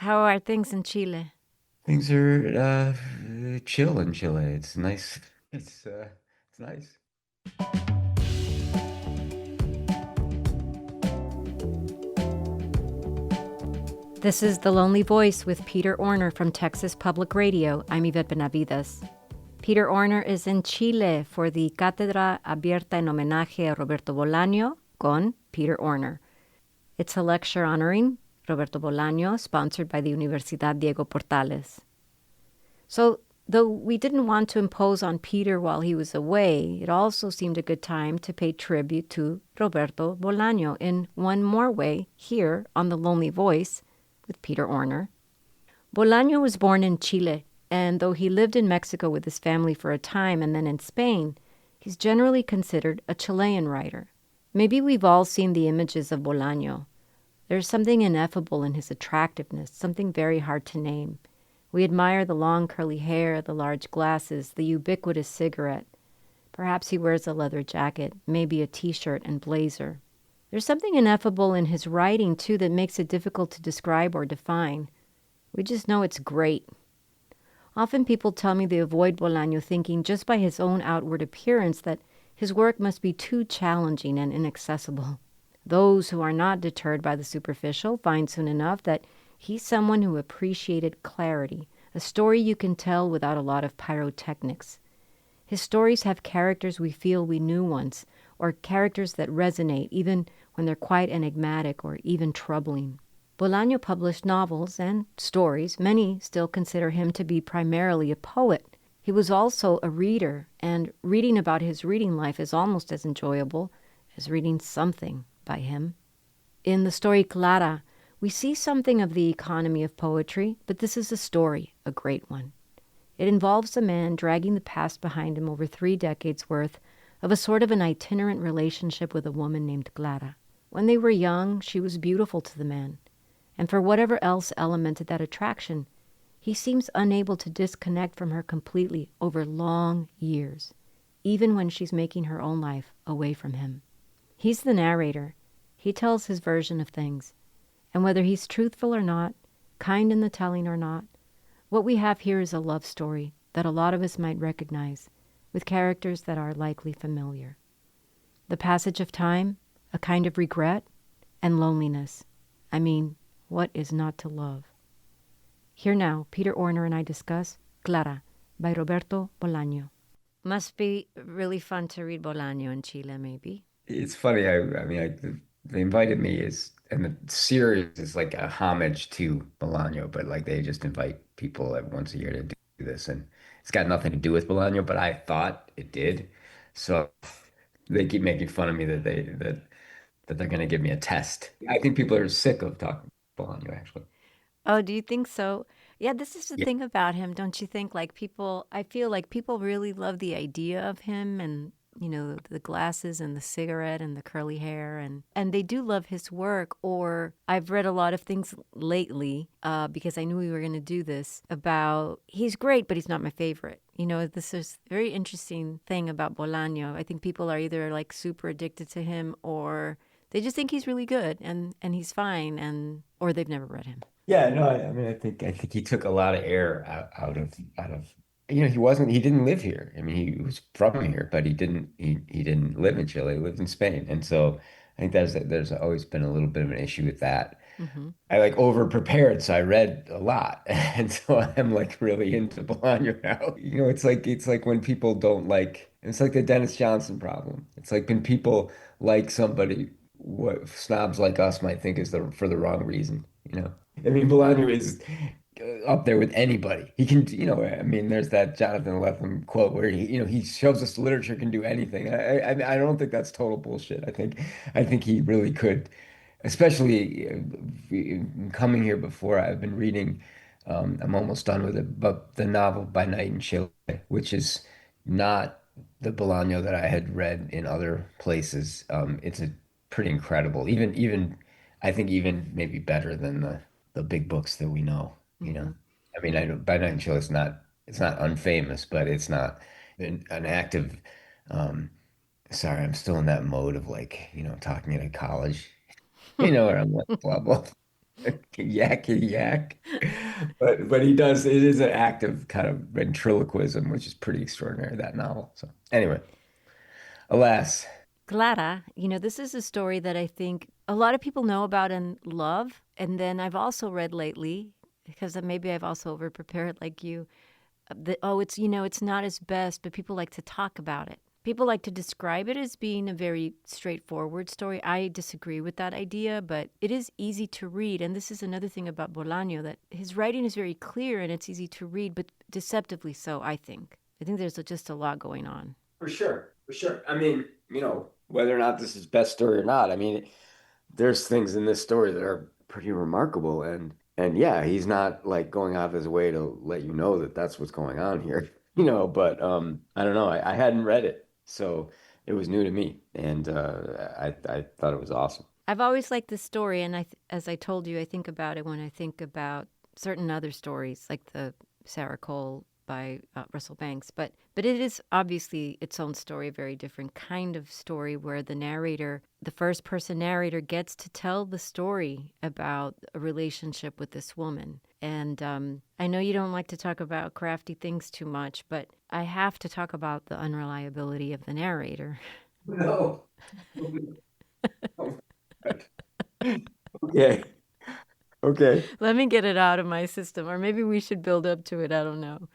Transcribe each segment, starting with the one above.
How are things in Chile? Things are chill in Chile. It's nice. It's nice. This is The Lonely Voice with Peter Orner from Texas Public Radio. I'm Yvette Benavides. Peter Orner is in Chile for the Cátedra Abierta en Homenaje a Roberto Bolaño con Peter Orner. It's a lecture honoring Roberto Bolaño, sponsored by the Universidad Diego Portales. So, though we didn't want to impose on Peter while he was away, it also seemed a good time to pay tribute to Roberto Bolaño in one more way here on The Lonely Voice with Peter Orner. Bolaño was born in Chile, and though he lived in Mexico with his family for a time and then in Spain, he's generally considered a Chilean writer. Maybe we've all seen the images of Bolaño. There's something ineffable in his attractiveness, something very hard to name. We admire the long curly hair, the large glasses, the ubiquitous cigarette. Perhaps he wears a leather jacket, maybe a t-shirt and blazer. There's something ineffable in his writing, too, that makes it difficult to describe or define. We just know it's great. Often people tell me they avoid Bolaño thinking just by his own outward appearance that his work must be too challenging and inaccessible. Those who are not deterred by the superficial find soon enough that he's someone who appreciated clarity, a story you can tell without a lot of pyrotechnics. His stories have characters we feel we knew once, or characters that resonate even when they're quite enigmatic or even troubling. Bolaño published novels and stories. Many still consider him to be primarily a poet. He was also a reader, and reading about his reading life is almost as enjoyable as reading something by him. In the story Clara, we see something of the economy of poetry, but this is a story, a great one. It involves a man dragging the past behind him over 3 decades worth of a sort of an itinerant relationship with a woman named Clara. When they were young, she was beautiful to the man, and for whatever else elemented that attraction, he seems unable to disconnect from her completely over long years, even when she's making her own life away from him. He's the narrator. He tells his version of things, and whether he's truthful or not, kind in the telling or not, what we have here is a love story that a lot of us might recognize, with characters that are likely familiar. The passage of time, a kind of regret, and loneliness. I mean, what is not to love? Here now, Peter Orner and I discuss Clara by Roberto Bolaño. Must be really fun to read Bolaño in Chile, maybe. It's funny. They invited me and the series is like a homage to Bolaño, but like they just invite people once a year to do this, and it's got nothing to do with Bolaño, but I thought it did. So they keep making fun of me that they're going to give me a test. I think people are sick of talking Bolaño, actually. Oh, do you think so? Yeah, this is the thing about him, don't you think? Like people, I feel like people really love the idea of him and, the glasses and the cigarette and the curly hair and they do love his work. Or I've read a lot of things lately because I knew we were going to do this about he's great, but he's not my favorite. This is a very interesting thing about Bolaño. I think people are either like super addicted to him or they just think he's really good and he's fine and or they've never read him. Yeah, no, I mean, I think he took a lot of air out of, he didn't live here. I mean, he was from here, but he didn't live in Chile. He lived in Spain. And so I think there's always been a little bit of an issue with that. Hmm. I like over prepared, so I read a lot. And so I'm like really into Bolaño now. It's like when people don't like, it's like the Dennis Johnson problem. It's like when people like somebody what snobs like us might think is for the wrong reason, you know. I mean, Bolaño is up there with anybody. He can, I mean, there's that Jonathan Lethem quote where he shows us literature can do anything. I don't think that's total bullshit. I think he really could, especially coming here before. I've been reading. I'm almost done with it, but the novel By Night in Chile, which is not the Bolaño that I had read in other places. It's a pretty incredible, even I think even maybe better than the big books that we know, you know. Hmm. I mean, I know By Night in Chile is not it's not unfamous, but it's not an active sorry, I'm still in that mode of like, talking at a college, where I'm like blah blah. Yakety yak. But he does, it is an act of kind of ventriloquism, which is pretty extraordinary, that novel. So anyway, alas. Clara, this is a story that I think a lot of people know about and love. And then I've also read lately, because maybe I've also overprepared like you, that, oh, it's not his best, but people like to talk about it. People like to describe it as being a very straightforward story. I disagree with that idea, but it is easy to read. And this is another thing about Bolaño, that his writing is very clear and it's easy to read, but deceptively so, I think. I think there's just a lot going on. For sure, for sure. I mean, whether or not this is best story or not, I mean, there's things in this story that are pretty remarkable, and yeah, he's not like going out of his way to let you know that that's what's going on here, but I don't know. I hadn't read it, so it was new to me, and I thought it was awesome. I've always liked this story, and as I told you, I think about it when I think about certain other stories, like the Sarah Cole by Russell Banks. But it is obviously its own story, a very different kind of story, where the narrator, the first person narrator, gets to tell the story about a relationship with this woman. And I know you don't like to talk about crafty things too much, but I have to talk about the unreliability of the narrator. No. Okay. Okay. Let me get it out of my system, or maybe we should build up to it. I don't know.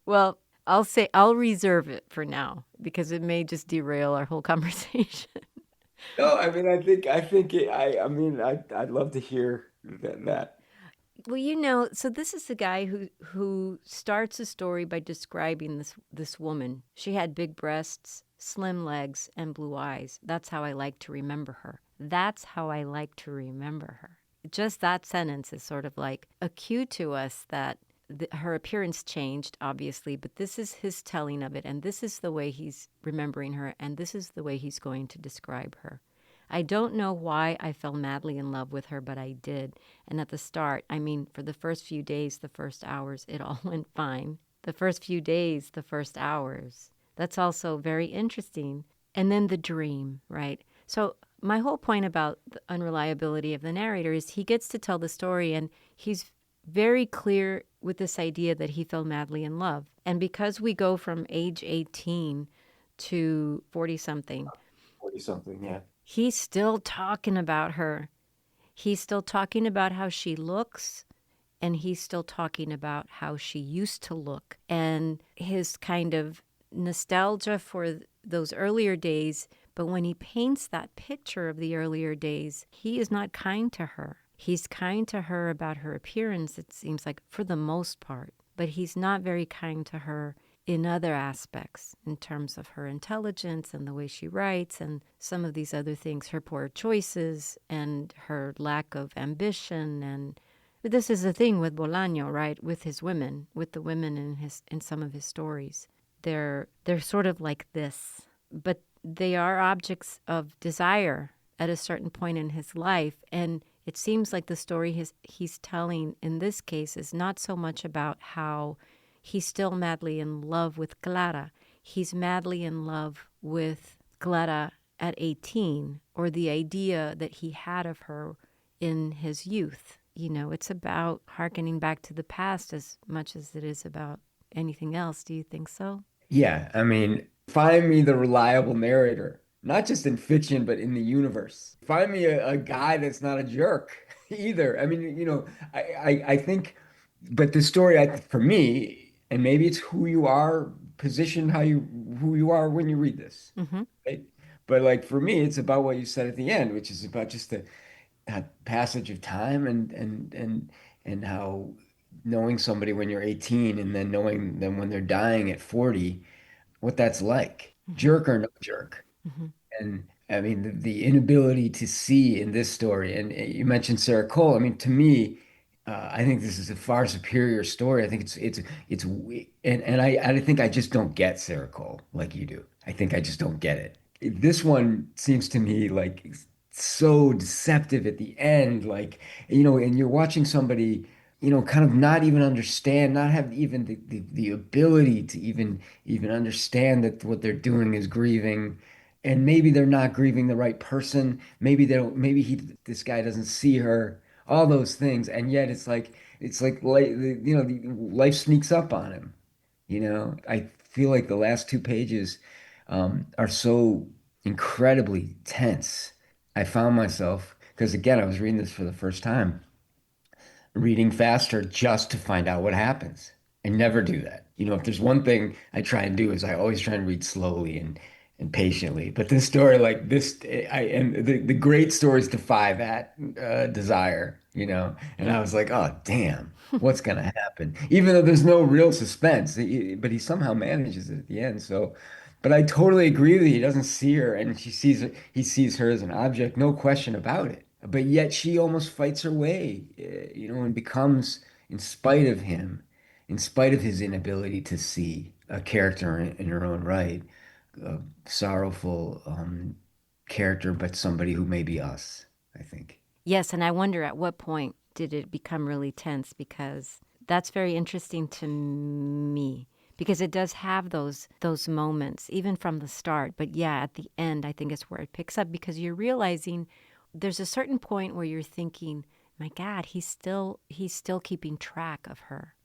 Well, I'll reserve it for now because it may just derail our whole conversation. No, I mean, I mean, I'd love to hear that. Well, so this is the guy who starts a story by describing this woman. She had big breasts, slim legs, and blue eyes. That's how I like to remember her. That's how I like to remember her. Just that sentence is sort of like a cue to us that her appearance changed, obviously, but this is his telling of it, and this is the way he's remembering her, and this is the way he's going to describe her. I don't know why I fell madly in love with her, but I did. And at the start, I mean, for the first few days, the first hours, it all went fine. The first few days, the first hours. That's also very interesting. And then the dream, right? So, my whole point about the unreliability of the narrator is he gets to tell the story, and he's very clear with this idea that he fell madly in love. And because we go from age 18 to 40 something, 40 something, yeah. he's still talking about her. He's still talking about how she looks, and he's still talking about how she used to look, and his kind of nostalgia for those earlier days. But when he paints that picture of the earlier days, he is not kind to her. He's kind to her about her appearance, it seems like, for the most part, but he's not very kind to her in other aspects, in terms of her intelligence and the way she writes and some of these other things, her poor choices and her lack of ambition. And this is the thing with Bolaño, right? With his women, with the women in some of his stories. They're sort of like this, but they are objects of desire at a certain point in his life. And it seems like the story he's telling in this case is not so much about how he's still madly in love with Clara. He's madly in love with Clara at 18, or the idea that he had of her in his youth. It's about hearkening back to the past as much as it is about anything else. Do you think so? Yeah, I mean, find me the reliable narrator, not just in fiction, but in the universe. Find me a guy that's not a jerk either. I mean, I think, but the story, for me, and maybe it's who you are, positioned who you are when you read this, Mm-hmm. right? But like for me, it's about what you said at the end, which is about just the passage of time and how knowing somebody when you're 18 and then knowing them when they're dying at 40, what that's like, Mm-hmm. jerk or no jerk. Mm-hmm. And I mean, the inability to see in this story, and you mentioned Sarah Cole. I mean, to me, I think this is a far superior story. I think and I think I just don't get Sarah Cole like you do. I think I just don't get it. This one seems to me like so deceptive at the end, like and you're watching somebody kind of not even understand, not have even the ability to even understand that what they're doing is grieving. And maybe they're not grieving the right person. Maybe they don't, maybe this guy doesn't see her. all those things, and yet life sneaks up on him. I feel like the last two pages are so incredibly tense. I found myself, because again, I was reading this for the first time, reading faster just to find out what happens. I never do that. If there's one thing I try and do is I always try and read slowly and patiently. But this story, like this, and the great stories defy that desire. And I was like, oh, damn, what's gonna happen? Even though there's no real suspense, but he somehow manages it at the end. So, but I totally agree that he doesn't see her, and he sees her as an object, no question about it. But yet she almost fights her way, and becomes, in spite of him, in spite of his inability to see a character in her own right, a sorrowful character, but somebody who may be us, I think. Yes, and I wonder at what point did it become really tense, because that's very interesting to me, because it does have those moments even from the start. But yeah, at the end I think is where it picks up, because you're realizing there's a certain point where you're thinking, my God, he's still keeping track of her.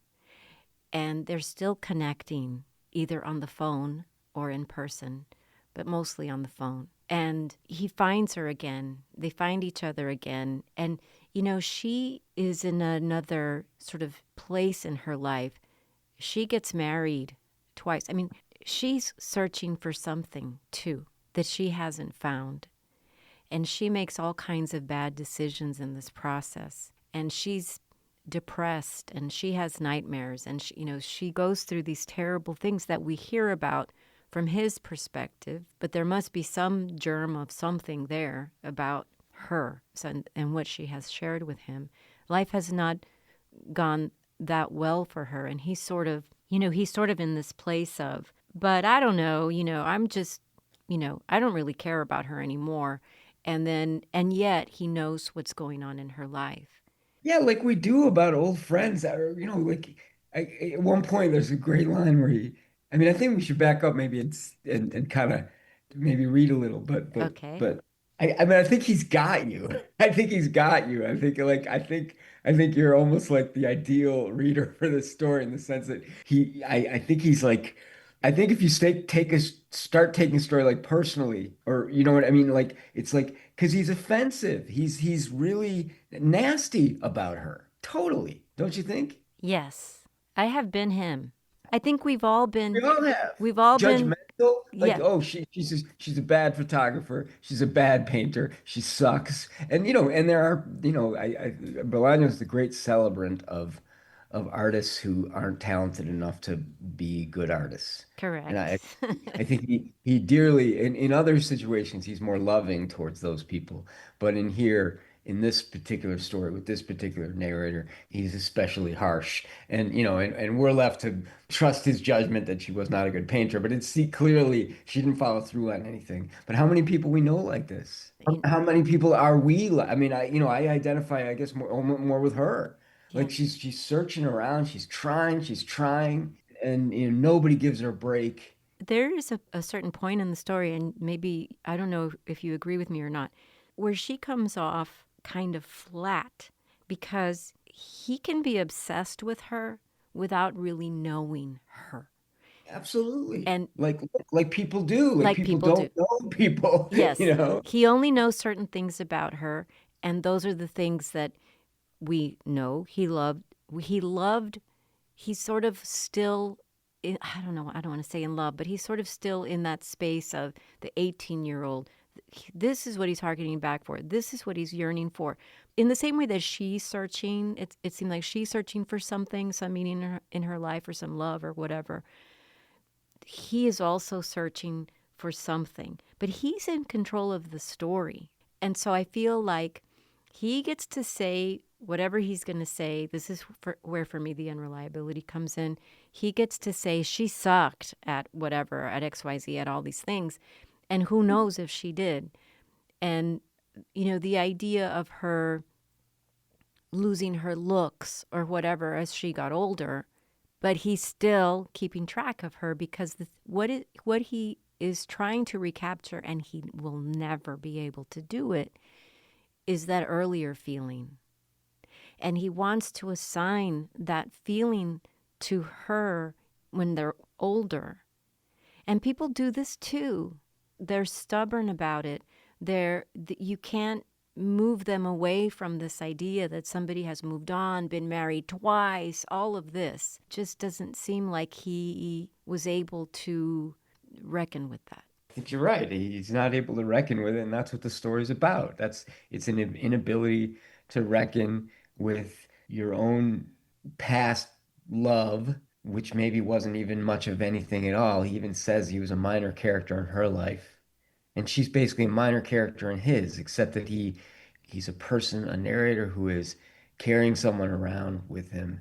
And they're still connecting either on the phone or in person, but mostly on the phone. And he finds her again. They find each other again. And, she is in another sort of place in her life. She gets married twice. I mean, she's searching for something too that she hasn't found. And she makes all kinds of bad decisions in this process. And she's depressed and she has nightmares, and she goes through these terrible things that we hear about from his perspective, but there must be some germ of something there about her and what she has shared with him. Life has not gone that well for her, and he's sort of in this place of, but I don't know, I'm just, I don't really care about her anymore. And yet he knows what's going on in her life. Yeah, like we do about old friends that are, like at one point there's a great line where I mean, I think we should back up maybe and kind of maybe read a little, Okay. but I mean, I think he's got you. I think he's got you. I think you're almost like the ideal reader for this story in the sense that I think he's like, I think if you start taking a story like personally, or you know what I mean, like it's like because he's offensive. He's really nasty about her. Totally. Don't you think? Yes, I have been him. I think we've all We been, all have. we've all been, Judgmental, like, yeah, oh, she's a bad photographer. She's a bad painter. She sucks. And there are, Bolaño's the great celebrant of artists who aren't talented enough to be good artists. And correct. I think he dearly, in other situations, he's more loving towards those people. But in this particular story, with this particular narrator, he's especially harsh. And we're left to trust his judgment that she was not a good painter. But clearly she didn't follow through on anything. But how many people we know like this? You- How many people are we? I mean, I identify, I guess, more with her. yeah, Like she's searching around, she's trying, and nobody gives her a break. there is a certain point in the story, and maybe, I don't know if you agree with me or not, where she comes off kind of flat, because he can be obsessed with her without really knowing her. Absolutely. And Like people do. Like like people people do. don't know people, Yes, you know? he only knows certain things about her, and those are the things that we know he loved. He loved, he's sort of still, I don't know, I don't want to say in love, but he's sort of still in that space of the 18-year-old. This is what he's harkening back for. This is what he's yearning for. In the same way that she's searching, it seemed like she's searching for something, some meaning in her life, or some love or whatever. He is also searching for something, but he's in control of the story. And so I feel like he gets to say whatever he's going to say. This is where, for me, the unreliability comes in. He gets to say she sucked at whatever, at XYZ, at all these things. And who knows if she did. And, the idea of her losing her looks or whatever as she got older, but he's still keeping track of her, because what he is trying to recapture, and he will never be able to do it, is that earlier feeling. And he wants to assign that feeling to her when they're older. And people do this too. They're stubborn about it. You can't move them away from this idea that somebody has moved on, been married twice, all of this. Just doesn't seem like he was able to reckon with that. I think you're right. He's not able to reckon with it, and that's what the story's about. It's an inability to reckon with your own past love, which maybe wasn't even much of anything at all. He even says he was a minor character in her life, and she's basically a minor character in his, except that he's a person, a narrator who is carrying someone around with him,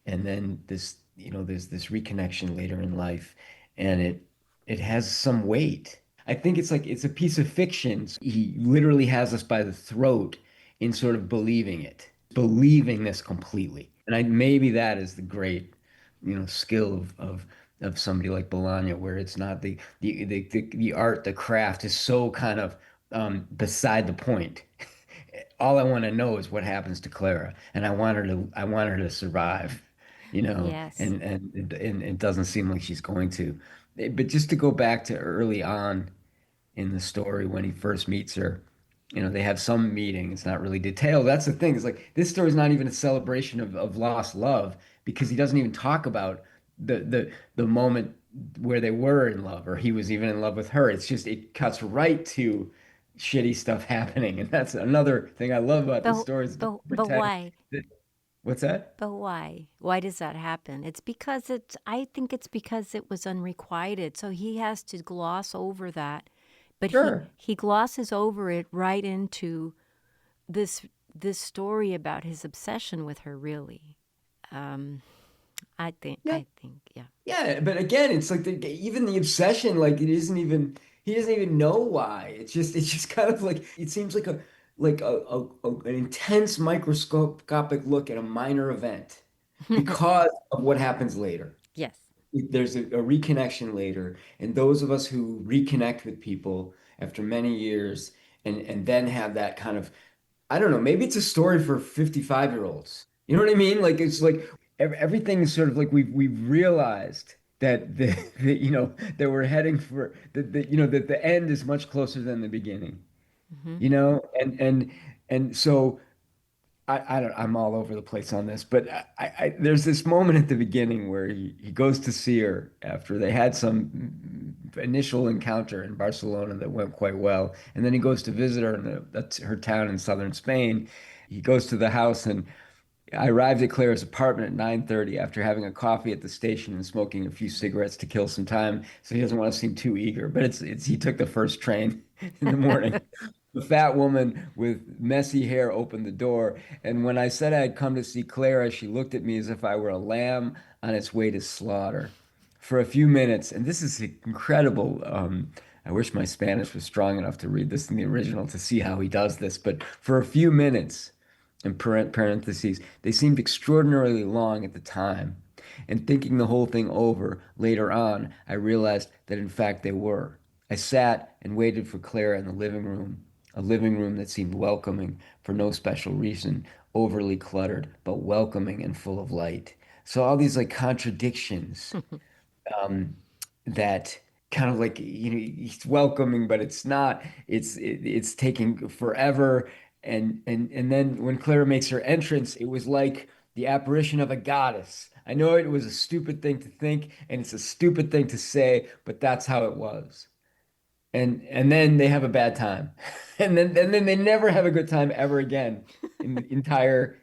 and then there's this reconnection later in life, and it has some weight. I think it's like it's a piece of fiction. He literally has us by the throat in sort of believing this completely. And maybe that is the great, skill of somebody like Bolaño, where it's not the art, the craft is so kind of beside the point. All I want to know is what happens to Clara, and I want her to survive, Yes. and it doesn't seem like she's going to. But just to go back to early on in the story when he first meets her, they have some meeting. It's not really detailed. That's the thing. It's like this story is not even a celebration of lost love because he doesn't even talk about the moment where they were in love or he was even in love with her. It's just it cuts right to shitty stuff happening, and that's another thing I love about this But story is but pretend why? that, what's that? But why? Why does that happen? It's because I think it's because it was unrequited. So he has to gloss over that. But Sure. he glosses over it right into this this story about his obsession with her really. Um Yeah. I think yeah. Yeah, but again, it's like even the obsession, like it isn't even he doesn't even know why. It's just kind of like it seems like an intense microscopic look at a minor event because of what happens later. Yes. There's a reconnection later, and those of us who reconnect with people after many years and then have that kind of I don't know, maybe it's a story for 55-year-olds. You know what I mean? Like it's like everything is sort of like we've realized that that we're heading for that the end is much closer than the beginning. Hmm. And so I don't I'm all over the place on this, but there's this moment at the beginning where he goes to see her after they had some initial encounter in Barcelona that went quite well, and then he goes to visit her in that's her town in southern Spain. He goes to the house and I arrived at Clara's apartment at 9:30 after having a coffee at the station and smoking a few cigarettes to kill some time, so he doesn't want to seem too eager. But it's he took the first train in the morning. The fat woman with messy hair opened the door, and when I said I had come to see Clara, she looked at me as if I were a lamb on its way to slaughter. For a few minutes, and this is incredible. I wish my Spanish was strong enough to read this in the original to see how he does this, but for a few minutes in parentheses, they seemed extraordinarily long at the time. And thinking the whole thing over later on, I realized that in fact they were. I sat and waited for Clara in the living room, a living room that seemed welcoming for no special reason, overly cluttered, but welcoming and full of light. So all these like contradictions um, that kind of like it's welcoming, but it's not. It's taking forever. And then when Clara makes her entrance, it was like the apparition of a goddess. I know it was a stupid thing to think, and it's a stupid thing to say, but that's how it was. And then they have a bad time, and then they never have a good time ever again in the entire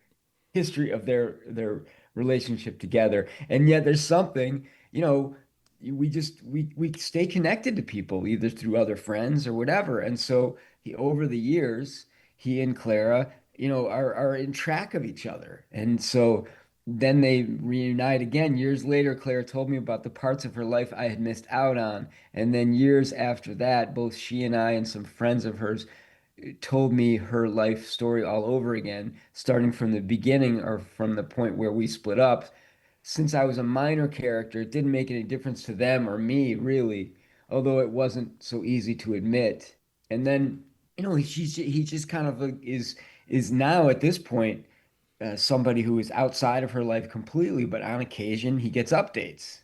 history of their relationship together. And yet there's something, we stay connected to people either through other friends or whatever. And so over the years, he and Clara, are in track of each other. And so then they reunite again. Years later, Clara told me about the parts of her life I had missed out on. And then years after that, both she and I and some friends of hers told me her life story all over again, starting from the beginning or from the point where we split up. Since I was a minor character, it didn't make any difference to them or me, really, although it wasn't so easy to admit. And then, he just kind of is now at this point. somebody who is outside of her life completely, but on occasion he gets updates.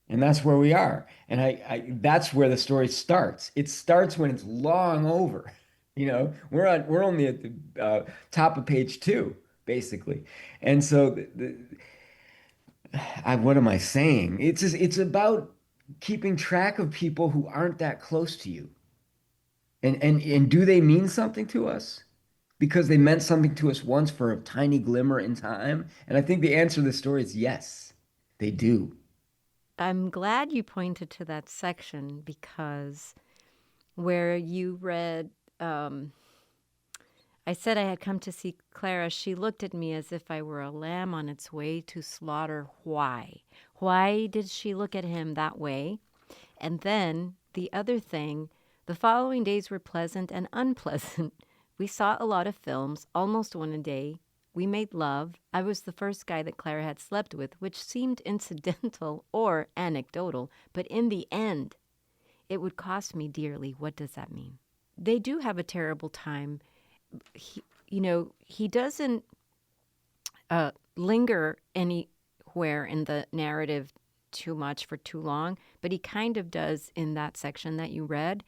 And that's where we are. And that's where the story starts. It starts when it's long over. We're only at the top of page two, basically. And so what am I saying? It's about keeping track of people who aren't that close to you. And do they mean something to us? Because they meant something to us once for a tiny glimmer in time? And I think the answer to the story is yes, they do. I'm glad you pointed to that section because where you read, um, I said I had come to see Clara. She looked at me as if I were a lamb on its way to slaughter. Why? Why did she look at him that way? And then the other thing, the following days were pleasant and unpleasant. We saw a lot of films, almost one a day. We made love. I was the first guy that Clara had slept with, which seemed incidental or anecdotal, but in the end, it would cost me dearly. What does that mean? They do have a terrible time. He doesn't linger anywhere in the narrative too much for too long, but he kind of does in that section that you read,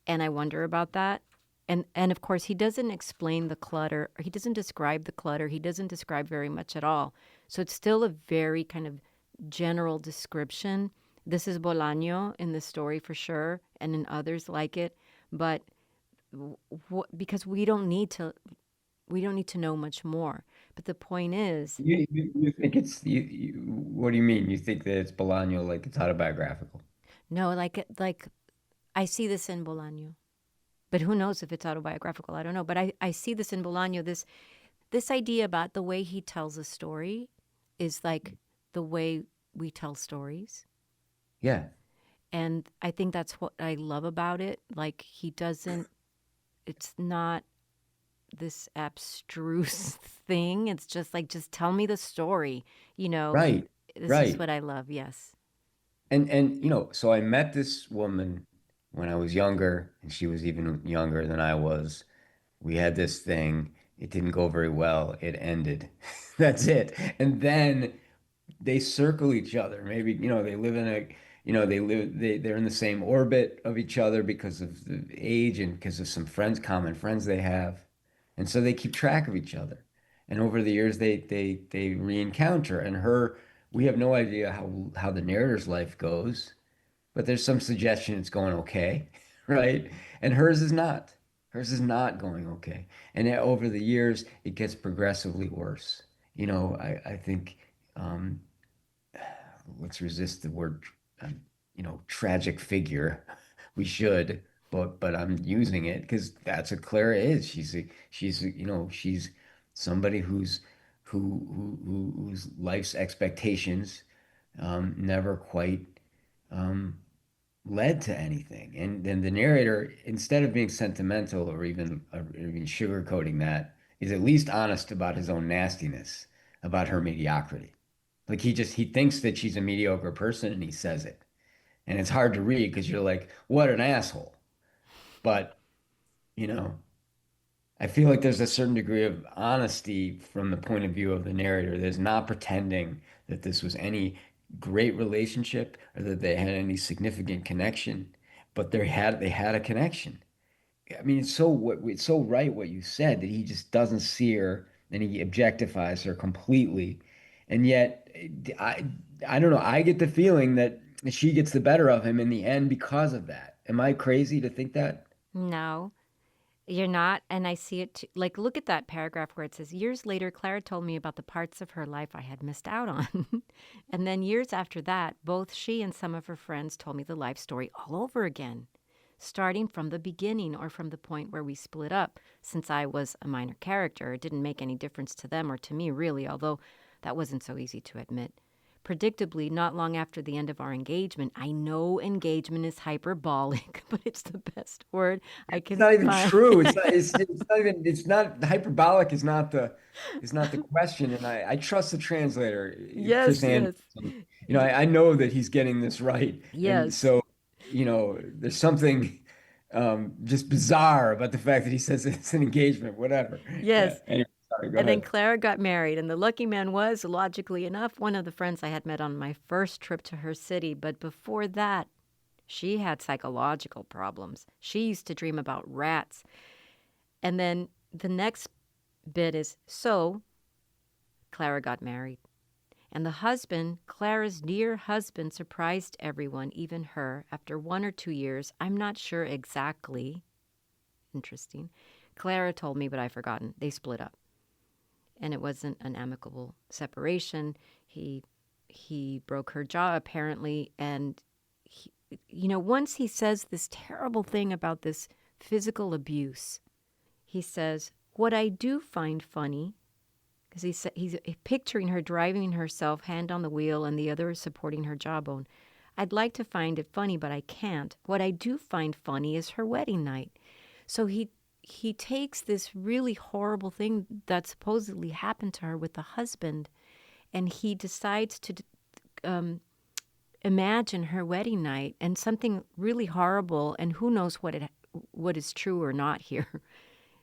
and I wonder about that. And of course, he doesn't explain the clutter, or he doesn't describe the clutter. He doesn't describe very much at all. So it's still a very kind of general description. This is Bolaño in the story for sure, and in others like it, but because we don't need to know much more. But the point is, You think what do you mean? You think that it's Bolaño, like it's autobiographical? no, like I see this in Bolaño. But who knows if it's autobiographical? I don't know. But I see this in Bolaño. This idea about the way he tells a story is like the way we tell stories. Yeah, And I think that's what I love about it. Like he doesn't, it's not this abstruse thing. It's just like, just tell me the story. You know, right, this is right. what I love. Yes. And so I met this woman when I was younger, and she was even younger than I was. We had this thing. It didn't go very well. It ended. That's it. And then they circle each other. Maybe, they live in a, they're in the same orbit of each other because of the age and because of some common friends they have. And so they keep track of each other. And over the years they re-encounter. And we have no idea how the narrator's life goes, but there's some suggestion it's going okay, right? And hers is not. Hers is not going okay. And over the years, it gets progressively worse. I think um, let's resist the word, tragic figure. We should, but I'm using it because that's what Clara is. She's somebody whose life's expectations never quite um, led to anything. And then the narrator, instead of being sentimental or even sugarcoating that, is at least honest about his own nastiness, about her mediocrity. Like he thinks that she's a mediocre person and he says it. And it's hard to read because you're like, what an asshole. But, you know, I feel like there's a certain degree of honesty from the point of view of the narrator. There's not pretending that this was any great relationship or that they had any significant connection, but they had a connection. I mean, it's so right what you said that he just doesn't see her and he objectifies her completely. And yet, I I don't know. I get the feeling that she gets the better of him in the end because of that. Am I crazy to think that? No. You're not, and I see it too. Like, look at that paragraph where it says, years later, Clara told me about the parts of her life I had missed out on. And then years after that, both she and some of her friends told me the life story all over again, starting from the beginning or from the point where we split up. Since I was a minor character, it didn't make any difference to them or to me, really, although that wasn't so easy to admit. Predictably, not long after the end of our engagement, I know engagement is hyperbolic, but it's the best word I It's can not even find. true. It's not hyperbolic is not the question. And I trust the translator, Chris Yes, yes. Anderson. I know that he's getting this right. And Yes. so, there's something just bizarre about the fact that he says it's an engagement, whatever. Yeah. Yes. Anyway, Sorry, go And then ahead. Clara got married, and the lucky man was, logically enough, one of the friends I had met on my first trip to her city. But before that, she had psychological problems. She used to dream about rats. And then the next bit is so Clara got married. And the husband, Clara's dear husband, surprised everyone, even her, after 1 or 2 years. I'm not sure exactly. Interesting. Clara told me, but I've forgotten. They split up. And it wasn't an amicable separation. He broke her jaw apparently, and once he says this terrible thing about this physical abuse, he says, "What I do find funny," because he's picturing her driving herself, hand on the wheel, and the other is supporting her jawbone. "I'd like to find it funny, but I can't. What I do find funny is her wedding night." So he takes this really horrible thing that supposedly happened to her with the husband, and he decides to imagine her wedding night and something really horrible, and who knows what is true or not here.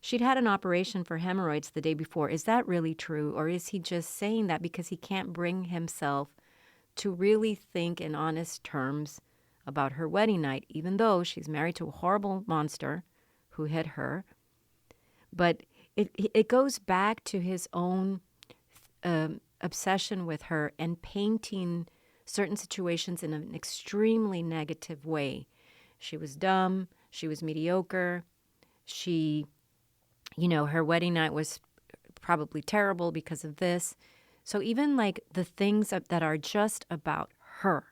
She'd had an operation for hemorrhoids the day before. Is that really true, or is he just saying that because he can't bring himself to really think in honest terms about her wedding night, even though she's married to a horrible monster who hit her? But it goes back to his own obsession with her and painting certain situations in an extremely negative way. She was dumb. She was mediocre. She, her wedding night was probably terrible because of this. So even like the things that are just about her,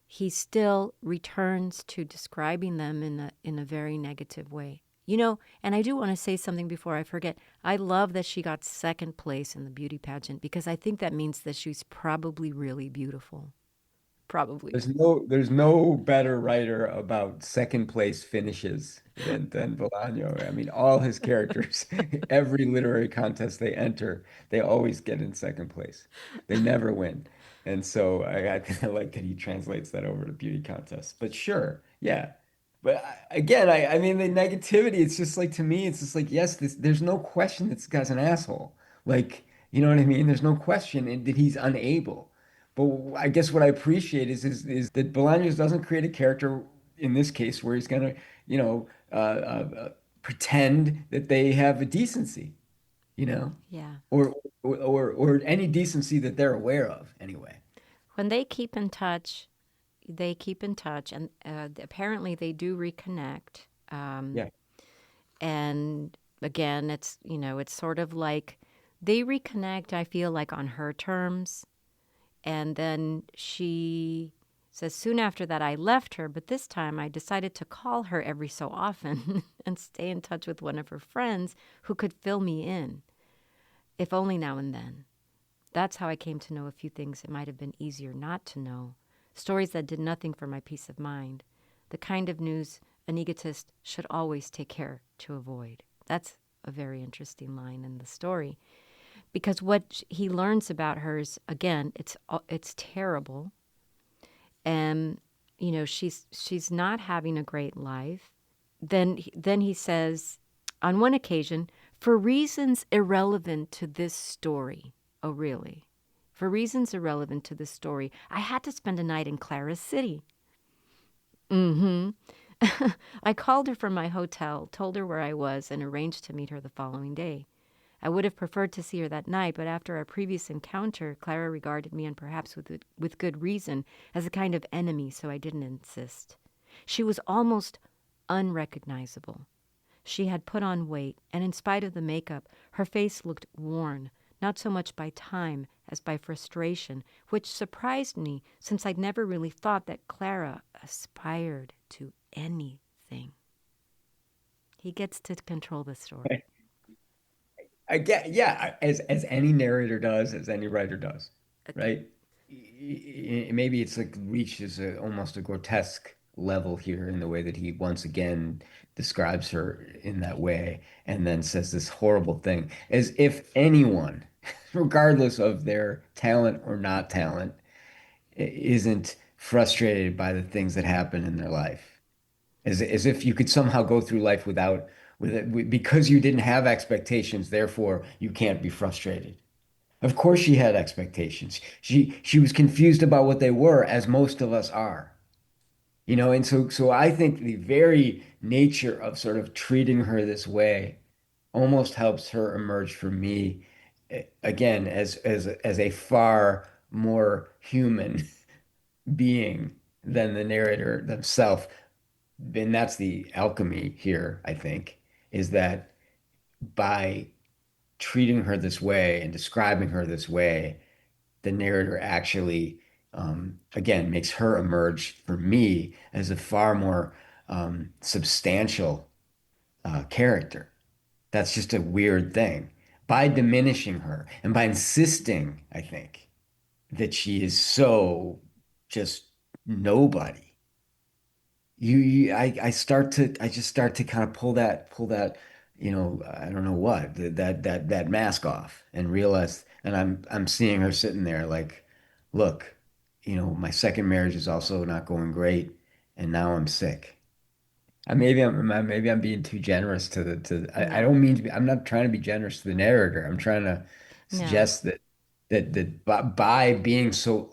he still returns to describing them in a very negative way. And I do want to say something before I forget. I love that she got second place in the beauty pageant because I think that means that she's probably really beautiful. Probably. There's no better writer about second place finishes than Bolaño. I mean, all his characters, every literary contest they enter, they always get in second place. They never win. And so I like that he translates that over to beauty contests. But sure, yeah. But again, I mean, the negativity, it's just like, to me, it's just like, yes, there's no question this guy's an asshole. Like, you know what I mean? There's no question that he's unable. But I guess what I appreciate is that Bolaños doesn't create a character in this case where he's gonna, you know, pretend that they have a decency, you know, Yeah. or any decency that they're aware of anyway. When they keep in touch, and apparently they do reconnect. Yeah. And again, it's sort of like they reconnect, I feel like, on her terms. And then she says, soon after that, I left her, but this time I decided to call her every so often and stay in touch with one of her friends who could fill me in, if only now and then. That's how I came to know a few things it might have been easier not to know, stories that did nothing for my peace of mind, the kind of news an egotist should always take care to avoid. That's a very interesting line in the story. Because what he learns about her is, again, it's terrible, and she's not having a great life. Then he says, on one occasion, for reasons irrelevant to this story. Oh, really? For reasons irrelevant to this story, I had to spend a night in Clara's city. Mm-hmm. I called her from my hotel, told her where I was, and arranged to meet her the following day. I would have preferred to see her that night, but after our previous encounter, Clara regarded me, and perhaps with good reason, as a kind of enemy, so I didn't insist. She was almost unrecognizable. She had put on weight, and in spite of the makeup, her face looked worn, not so much by time as by frustration, which surprised me since I'd never really thought that Clara aspired to anything. He gets to control the story. I get, yeah, as any narrator does, as any writer does, right? Maybe it's like reaches almost a grotesque level here in the way that he once again describes her in that way, and then says this horrible thing, as if anyone, regardless of their talent or not talent, isn't frustrated by the things that happen in their life, as if you could somehow go through life without because you didn't have expectations, therefore you can't be frustrated. Of course she had expectations. She was confused about what they were, as most of us are. And so I think the very nature of sort of treating her this way almost helps her emerge for me again as a far more human being than the narrator themselves. And that's the alchemy here, I think, is that by treating her this way and describing her this way, the narrator actually, again, makes her emerge for me as a far more substantial character. That's just a weird thing. By diminishing her and by insisting, I think, that she is so just nobody. I just start to kind of pull that, I don't know what, that mask off and realize, and I'm seeing her sitting there like, look, my second marriage is also not going great, and now I'm sick. Maybe I'm being too generous I No, don't mean to be, I'm not trying to be generous to the narrator. I'm trying to no. suggest that by being so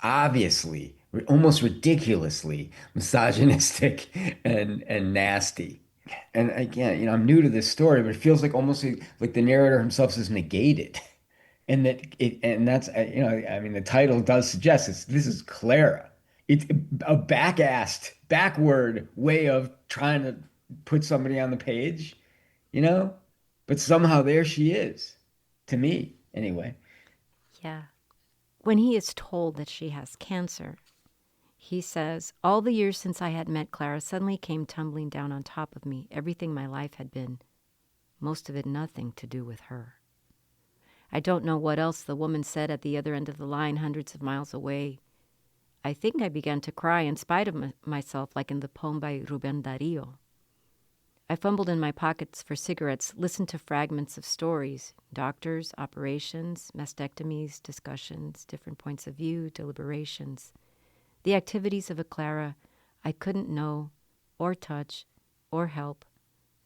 obviously, almost ridiculously misogynistic and nasty. And again, I'm new to this story, but it feels like almost like the narrator himself is negated. And that's, I mean, the title does suggest this is Clara. It's a backward way of trying to put somebody on the page, you know? But somehow there she is, to me, anyway. Yeah. When he is told that she has cancer, he says, all the years since I had met Clara suddenly came tumbling down on top of me. Everything my life had been, most of it nothing to do with her. I don't know what else the woman said at the other end of the line, hundreds of miles away. I think I began to cry in spite of myself, like in the poem by Rubén Darío. I fumbled in my pockets for cigarettes, listened to fragments of stories, doctors, operations, mastectomies, discussions, different points of view, deliberations. The activities of a Clara I couldn't know or touch or help,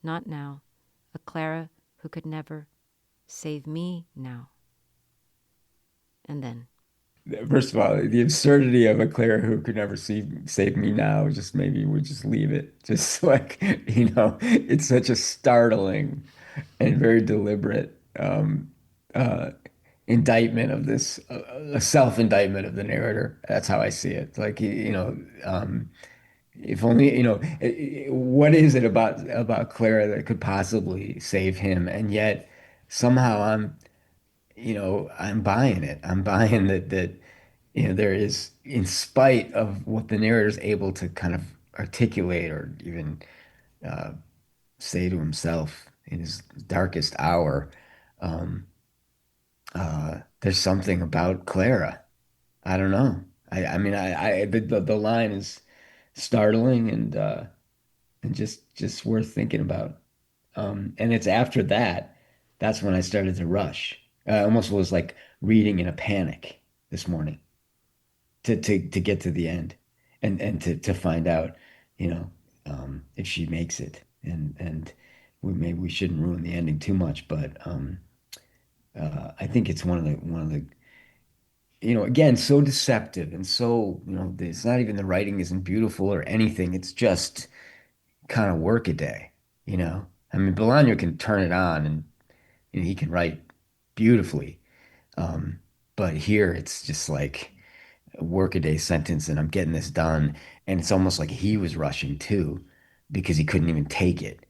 not now. A Clara who could never save me now. And then, First of all, the absurdity of a Clara who could never save me now, just maybe we just leave it. Just like, it's such a startling and very deliberate uh, indictment of this, a self-indictment of the narrator. That's how I see it. Like, if only, what is it about Clara that could possibly save him? And yet somehow I'm buying it. I'm buying that there is, in spite of what the narrator is able to kind of articulate or even uh, say to himself in his darkest hour, um, there's something about Clara. I don't know. I mean, the line is startling and just worth thinking about. And it's after that, that's when I started to rush. I almost was like reading in a panic this morning to get to the end and to find out, if she makes it. And maybe we shouldn't ruin the ending too much, but I think it's one of the again, so deceptive and so, it's not even the writing isn't beautiful or anything. It's just kind of work a day, you know. I mean, Bolaño can turn it on and he can write beautifully. Um, but here it's just like a workaday sentence and I'm getting this done. And it's almost like he was rushing too because he couldn't even take it.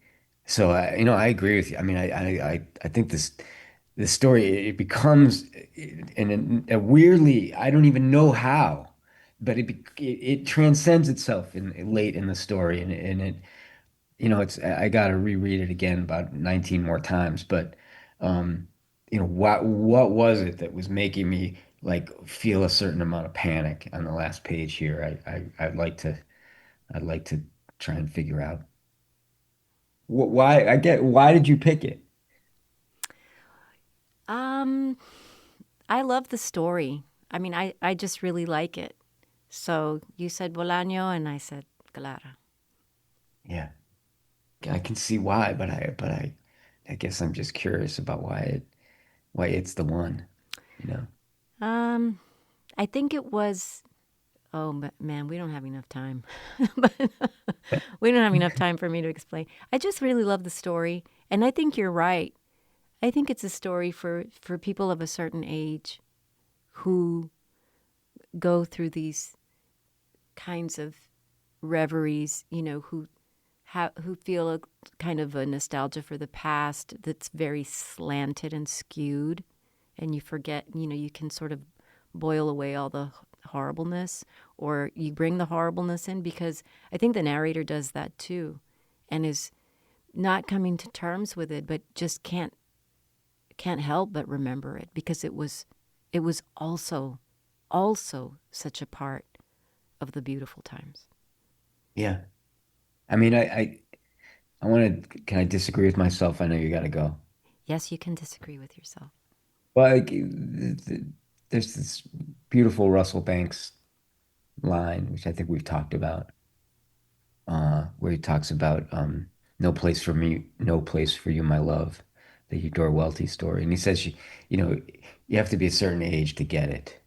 So I agree with you. I mean, I think this story it becomes in a weirdly, I don't even know how, but it transcends itself in late in the story and it it's I got to reread it again about 19 more times, but um, what was it that was making me like feel a certain amount of panic on the last page here? I'd like to try and figure out why did you pick it? um, I love the story. I mean, I just really like it. So you said Bolaño, and I said Clara. Yeah. I can see why, I guess I'm just curious about why it's the one, you know. Um, I think it was. Oh, but man, we don't have enough time. But we don't have enough time for me to explain. I just really love the story, and I think you're right. I think it's a story for people of a certain age who go through these kinds of reveries, who feel a kind of a nostalgia for the past that's very slanted and skewed, and you forget, you can sort of boil away all the horribleness, or you bring the horribleness in, because I think the narrator does that too, and is not coming to terms with it, but just can't help but remember it, because it was also such a part of the beautiful times. Yeah. I mean, I want to, can I disagree with myself? I know you got to go. Yes, you can disagree with yourself. Well, there's this beautiful Russell Banks line, which I think we've talked about, where he talks about no place for me, no place for you, my love, the Eudora Welty story. And he says, you know, you have to be a certain age to get it.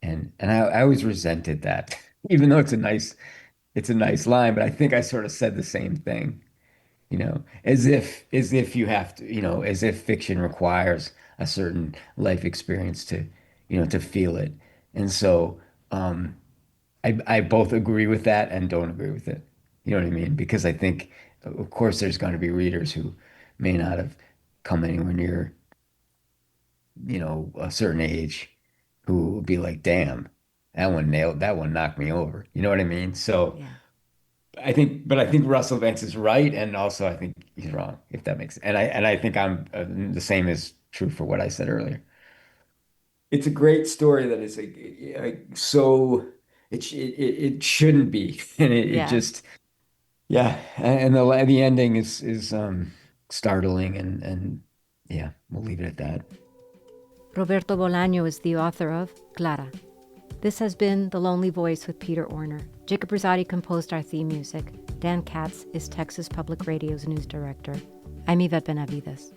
And I always resented that, even though it's a nice line, but I think I sort of said the same thing, as if you have to, as if fiction requires a certain life experience to, to feel it. And so I both agree with that and don't agree with it. You know what I mean? Because I think, of course, there's going to be readers who may not have come anywhere near, a certain age who will be like, damn, that one knocked me over. You know what I mean? So Yeah. I think Russell Vance is right, and also I think he's wrong, if that makes sense. And I think I'm the same is true for what I said earlier. It's a great story that is so it shouldn't be, and it Yeah. just yeah, and the ending is startling and yeah, we'll leave it at that. Roberto Bolaño is the author of Clara. This has been The Lonely Voice with Peter Orner. Jacob Rosati composed our theme music. Dan Katz is Texas Public Radio's news director. I'm Yvette Benavides.